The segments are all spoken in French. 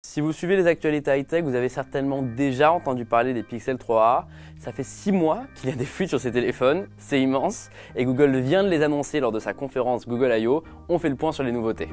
Si vous suivez les actualités high-tech, vous avez certainement déjà entendu parler des Pixel 3a. Ça fait 6 mois qu'il y a des fuites sur ces téléphones, c'est immense, et Google vient de les annoncer lors de sa conférence Google I/O. On fait le point sur les nouveautés.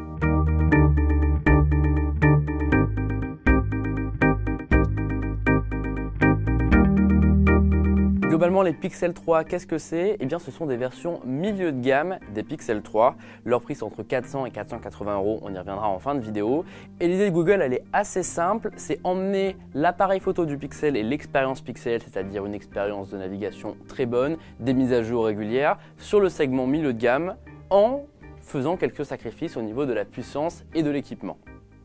Globalement, les Pixel 3, qu'est-ce que c'est? Eh bien, ce sont des versions milieu de gamme des Pixel 3. Leur prix, c'est entre 400 et 480 €. On y reviendra en fin de vidéo. Et l'idée de Google, elle est assez simple. C'est emmener l'appareil photo du Pixel et l'expérience Pixel, c'est-à-dire une expérience de navigation très bonne, des mises à jour régulières, sur le segment milieu de gamme, en faisant quelques sacrifices au niveau de la puissance et de l'équipement.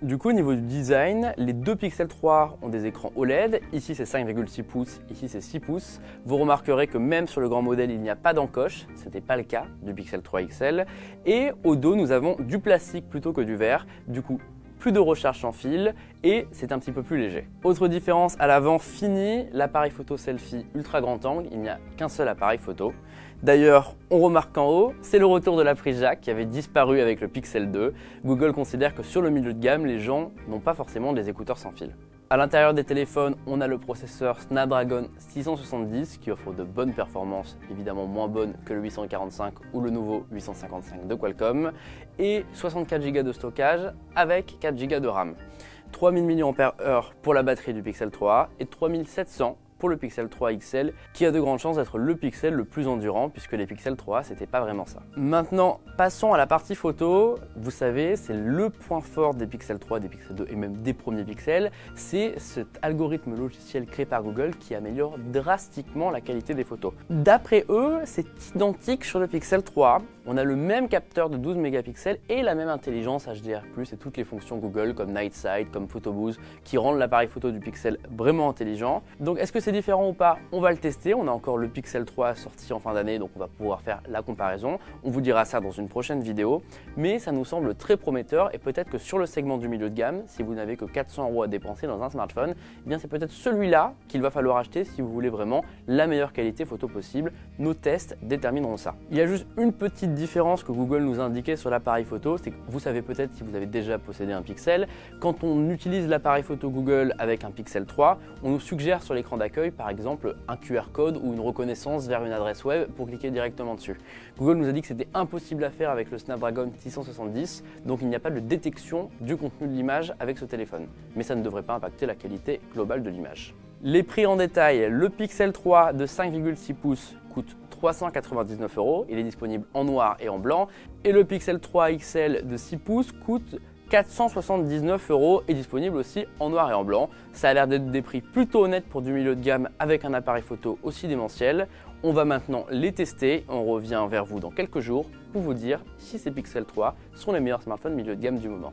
Du coup, au niveau du design, les deux Pixel 3 ont des écrans OLED. Ici, c'est 5,6 pouces, ici, c'est 6 pouces. Vous remarquerez que même sur le grand modèle, il n'y a pas d'encoche. Ce n'était pas le cas du Pixel 3 XL. Et au dos, nous avons du plastique plutôt que du verre. Du coup, plus de recharge sans fil et c'est un petit peu plus léger. Autre différence, à l'avant fini, l'appareil photo selfie ultra grand angle, il n'y a qu'un seul appareil photo. D'ailleurs, on remarque qu'en haut, c'est le retour de la prise jack qui avait disparu avec le Pixel 2. Google considère que sur le milieu de gamme, les gens n'ont pas forcément des écouteurs sans fil. À l'intérieur des téléphones, on a le processeur Snapdragon 670 qui offre de bonnes performances, évidemment moins bonnes que le 845 ou le nouveau 855 de Qualcomm, et 64 Go de stockage avec 4 Go de RAM. 3000 mAh pour la batterie du Pixel 3 et 3700 pour le Pixel 3 XL qui a de grandes chances d'être le Pixel le plus endurant puisque les Pixel 3 c'était pas vraiment ça. Maintenant, passons à la partie photo. Vous savez, c'est le point fort des Pixel 3, des Pixel 2 et même des premiers Pixels, c'est cet algorithme logiciel créé par Google qui améliore drastiquement la qualité des photos. D'après eux, c'est identique sur le Pixel 3. On a le même capteur de 12 mégapixels et la même intelligence HDR+, et toutes les fonctions Google comme Night Sight, comme Photo Boost, qui rendent l'appareil photo du Pixel vraiment intelligent. Donc est-ce que c'est différent ou pas? On va le tester. On a encore le Pixel 3 sorti en fin d'année, donc on va pouvoir faire la comparaison. On vous dira ça dans une prochaine vidéo, mais ça nous semble très prometteur et peut-être que sur le segment du milieu de gamme, si vous n'avez que 400 € à dépenser dans un smartphone, eh bien c'est peut-être celui-là qu'il va falloir acheter si vous voulez vraiment la meilleure qualité photo possible. Nos tests détermineront ça. Il y a juste une petite différence que Google nous a indiquée sur l'appareil photo, c'est que vous savez peut-être si vous avez déjà possédé un Pixel, quand on utilise l'appareil photo Google avec un Pixel 3, on nous suggère sur l'écran d'accueil par exemple un QR code ou une reconnaissance vers une adresse web pour cliquer directement dessus. Google nous a dit que c'était impossible à faire avec le Snapdragon 670, donc il n'y a pas de détection du contenu de l'image avec ce téléphone. Mais ça ne devrait pas impacter la qualité globale de l'image. Les prix en détail, le Pixel 3 de 5,6 pouces coûte 399 €, il est disponible en noir et en blanc, et le Pixel 3 XL de 6 pouces coûte 479 € et disponible aussi en noir et en blanc. Ça a l'air d'être des prix plutôt honnêtes pour du milieu de gamme avec un appareil photo aussi démentiel. On va maintenant les tester, on revient vers vous dans quelques jours pour vous dire si ces Pixel 3 sont les meilleurs smartphones milieu de gamme du moment.